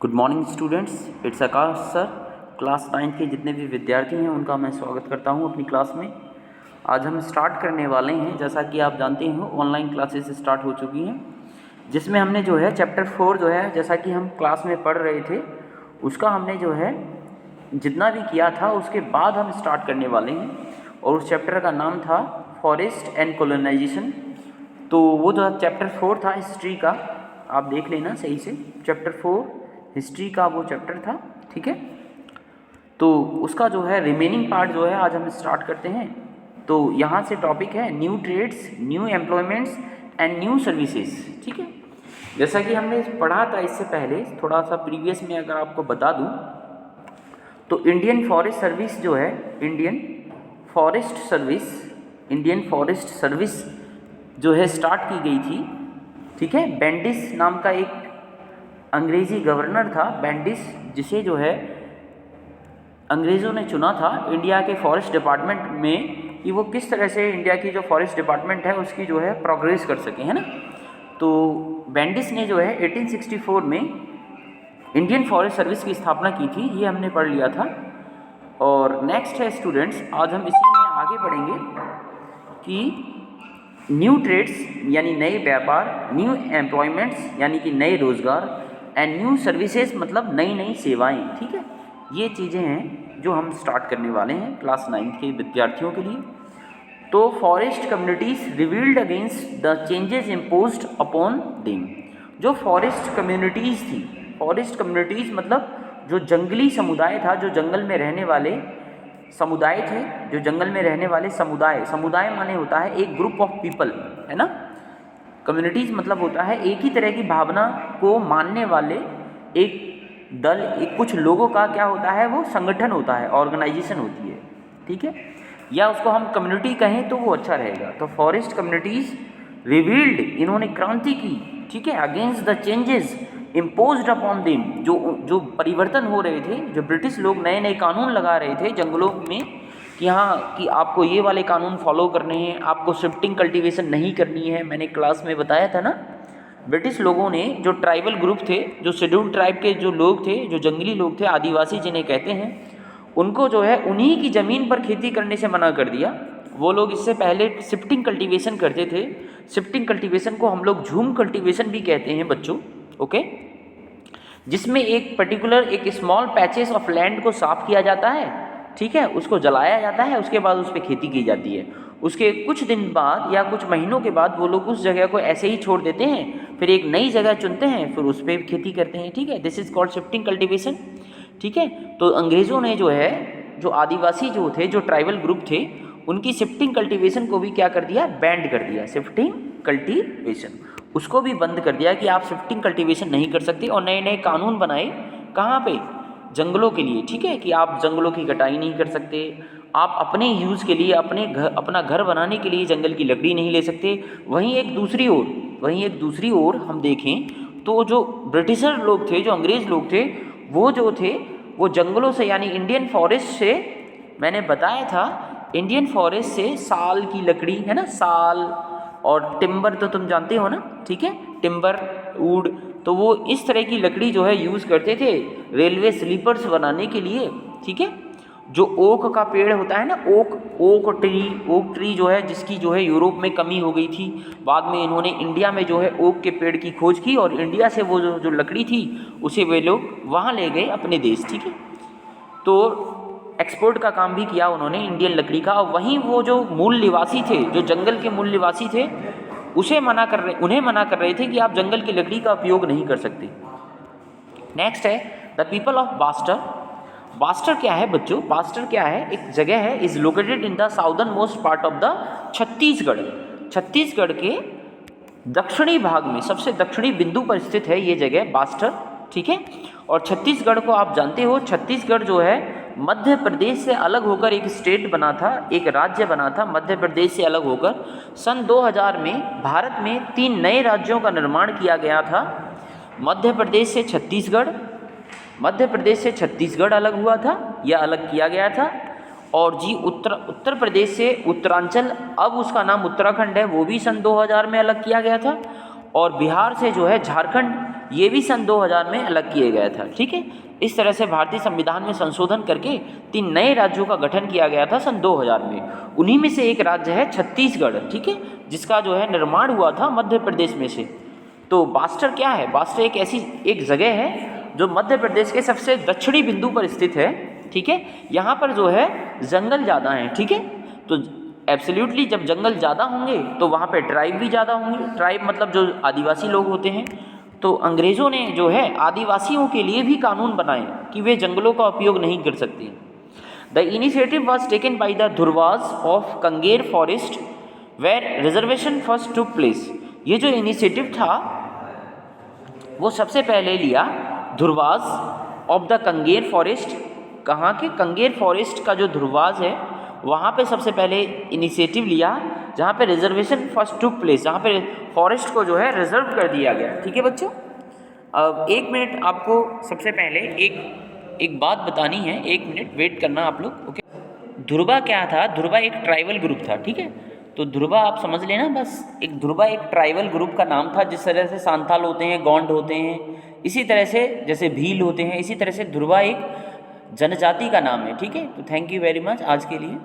Good morning students, it's Akash sir. Class 9 के जितने भी विद्यार्थी हैं उनका मैं स्वागत करता हूं अपनी क्लास में। आज हम स्टार्ट करने वाले हैं, जैसा कि आप जानते हो ऑनलाइन क्लासेस स्टार्ट हो चुकी हैं, जिसमें हमने जो है चैप्टर 4 जो है, जैसा कि हम क्लास में पढ़ रहे थे, उसका हमने जो है जितना भी किया था उसके बाद हम स्टार्ट करने वाले हैं। और उस चैप्टर का नाम था फॉरेस्ट एंड कॉलोनाइजेशन। तो वो जो चैप्टर 4 था हिस्ट्री का, आप देख लेना सही से। चैप्टर 4 हिस्ट्री का वो चैप्टर था, ठीक है। तो उसका जो है रिमेनिंग पार्ट जो है आज हम स्टार्ट करते हैं। तो यहाँ से टॉपिक है new trades, new employments and new services, ठीक है। जैसा कि हमने पढ़ा था इससे पहले, थोड़ा सा प्रीवियस में अगर आपको बता दूँ तो इंडियन फॉरेस्ट सर्विस जो है, इंडियन फॉरेस्ट सर्विस जो है स्टार्ट की गई थी, ठीक है। बेंडिस नाम का एक अंग्रेज़ी गवर्नर था, बेंडिस, जिसे जो है अंग्रेज़ों ने चुना था इंडिया के फॉरेस्ट डिपार्टमेंट में, कि वो किस तरह से इंडिया की जो फॉरेस्ट डिपार्टमेंट है उसकी जो है प्रोग्रेस कर सके, है ना। तो बेंडिस ने जो है 1864 में इंडियन फॉरेस्ट सर्विस की स्थापना की थी, ये हमने पढ़ लिया था। और नेक्स्ट है स्टूडेंट्स, आज हम इसी में आगे बढ़ेंगे कि न्यू ट्रेड्स यानी नए व्यापार, न्यू एम्प्लॉयमेंट्स यानी कि नए रोज़गार, एंड न्यू सर्विसेज मतलब नई नई सेवाएं, ठीक है। ये चीज़ें हैं जो हम स्टार्ट करने वाले हैं क्लास 9 के विद्यार्थियों के लिए। तो forest communities revealed against the changes imposed upon them. जो फॉरेस्ट कम्युनिटीज़ थी, फॉरेस्ट कम्युनिटीज़ मतलब जो जंगली समुदाय था, जो जंगल में रहने वाले समुदाय थे, जो जंगल में रहने वाले समुदाय माने होता है एक ग्रुप ऑफ पीपल, है ना। कम्युनिटीज़ मतलब होता है एक ही तरह की भावना को मानने वाले एक दल, एक कुछ लोगों का क्या होता है, वो संगठन होता है, ऑर्गेनाइजेशन होती है, ठीक है। या उसको हम कम्युनिटी कहें तो वो अच्छा रहेगा। तो फॉरेस्ट कम्युनिटीज़ रिवील्ड, इन्होंने क्रांति की, ठीक है, against the changes imposed upon them. जो परिवर्तन हो रहे थे, जो ब्रिटिश लोग नए नए कानून लगा रहे थे जंगलों में कि हाँ कि आपको ये वाले कानून फॉलो करने हैं, आपको शिफ्टिंग कल्टीवेशन नहीं करनी है। मैंने क्लास में बताया था ना, ब्रिटिश लोगों ने जो ट्राइबल ग्रुप थे, जो शेड्यूल्ड ट्राइब के जो लोग थे, जो जंगली लोग थे, आदिवासी जिन्हें कहते हैं, उनको जो है उन्हीं की ज़मीन पर खेती करने से मना कर दिया। वो लोग इससे पहले शिफ्टिंग कल्टीवेशन करते थे। शिफ्टिंग कल्टीवेशन को हम लोग झूम कल्टीवेशन भी कहते हैं बच्चों, ओके, जिसमें एक पर्टिकुलर एक स्मॉल पैचेस ऑफ लैंड को साफ किया जाता है, ठीक है, उसको जलाया जाता है, उसके बाद उस पर खेती की जाती है। उसके कुछ दिन बाद या कुछ महीनों के बाद वो लोग उस जगह को ऐसे ही छोड़ देते हैं, फिर एक नई जगह चुनते हैं, फिर उस पर खेती करते हैं, ठीक है। This is called shifting cultivation, ठीक है। तो अंग्रेज़ों ने जो है, जो आदिवासी जो थे, जो ट्राइबल ग्रुप थे, उनकी शिफ्टिंग कल्टीवेशन को भी क्या कर दिया, बैंड कर दिया। शिफ्टिंग कल्टीवेशन उसको भी बंद कर दिया कि आप शिफ्टिंग कल्टीवेशन नहीं कर सकते। और नए नए कानून बनाए, कहाँ पे, जंगलों के लिए, ठीक है, कि आप जंगलों की कटाई नहीं कर सकते, आप अपने यूज़ के लिए, अपना घर बनाने के लिए जंगल की लकड़ी नहीं ले सकते। वहीं एक दूसरी ओर हम देखें तो जो ब्रिटिशर लोग थे, जो अंग्रेज़ लोग थे, वो जो थे वो जंगलों से यानी इंडियन फॉरेस्ट से, मैंने बताया था इंडियन फॉरेस्ट से साल की लकड़ी, है ना, साल और टिम्बर तो तुम जानते हो ना, ठीक है, टिम्बर, वुड, तो वो इस तरह की लकड़ी जो है यूज़ करते थे रेलवे स्लीपर्स बनाने के लिए, ठीक है। जो ओक का पेड़ होता है ना, ओक ट्री जो है, जिसकी जो है यूरोप में कमी हो गई थी, बाद में इन्होंने इंडिया में जो है ओक के पेड़ की खोज की, और इंडिया से वो जो लकड़ी थी उसे वे लोग वहाँ ले गए अपने देश, ठीक है। तो एक्सपोर्ट का काम भी किया उन्होंने इंडियन लकड़ी का। और वहीं वो जो मूल निवासी थे, जो जंगल के मूल निवासी थे, उन्हें मना कर रहे थे कि आप जंगल की लकड़ी का उपयोग नहीं कर सकते। नेक्स्ट है the people of bastard. Bastard क्या है बच्चों, बास्टर क्या है, एक जगह है, is located in the southern most part of the Chhattisgarh. Chhattisgarh के दक्षिणी भाग में, सबसे दक्षिणी बिंदु पर स्थित है ये जगह बास्टर, ठीक है। और छत्तीसगढ़ को आप जानते हो, छत्तीसगढ़ जो है मध्य प्रदेश से अलग होकर एक स्टेट बना था, एक राज्य बना था मध्य प्रदेश से अलग होकर। सन 2000 में भारत में 3 नए राज्यों का निर्माण किया गया था। मध्य प्रदेश से छत्तीसगढ़ अलग हुआ था या अलग किया गया था। और जी उत्तर प्रदेश से उत्तरांचल, अब उसका नाम उत्तराखंड है, वो भी सन 2000 में अलग किया गया था। और बिहार से जो है झारखंड, ये भी सन 2000 में अलग किया गया था। ठीक है, इस तरह से भारतीय संविधान में संशोधन करके 3 नए राज्यों का गठन किया गया था सन 2000 में। उन्हीं में से एक राज्य है छत्तीसगढ़, ठीक है, जिसका जो है निर्माण हुआ था मध्य प्रदेश में से। तो बास्टर क्या है? बास्टर एक ऐसी एक जगह है जो मध्य प्रदेश के सबसे दक्षिणी बिंदु पर स्थित है। ठीक है, यहाँ पर जो है जंगल ज़्यादा हैं। ठीक है, तो एब्सोल्युटली जब जंगल ज़्यादा होंगे तो वहाँ पे ट्राइब भी ज़्यादा होंगे। ट्राइब मतलब जो आदिवासी लोग होते हैं। तो अंग्रेज़ों ने जो है आदिवासियों के लिए भी कानून बनाए कि वे जंगलों का उपयोग नहीं कर सकते। The initiative was taken by the Dhurwas of Kanger forest where reservation first took place. ये जो इनिशिएटिव था वो सबसे पहले लिया Dhurwas of the Kanger forest. कहाँ के? कंगेर फॉरेस्ट का जो धुरवास है वहाँ पे सबसे पहले इनिशिएटिव लिया, जहाँ पे रिजर्वेशन फर्स्ट टुक प्लेस, जहाँ पे फॉरेस्ट को जो है रिजर्व कर दिया गया। ठीक है बच्चों, अब 1 मिनट आपको सबसे पहले एक बात बतानी है। 1 मिनट वेट करना आप लोग, ओके। धुरवा क्या था? धुरवा एक ट्राइबल ग्रुप था। ठीक है, तो धुरवा आप समझ लेना बस। एक धुरवा एक ट्राइबल ग्रुप का नाम था। जिस तरह से सांथाल होते हैं, गोंड होते हैं, इसी तरह से जैसे भील होते हैं, इसी तरह से धुरवा एक जनजाति का नाम है। ठीक है, तो थैंक यू वेरी मच आज के लिए।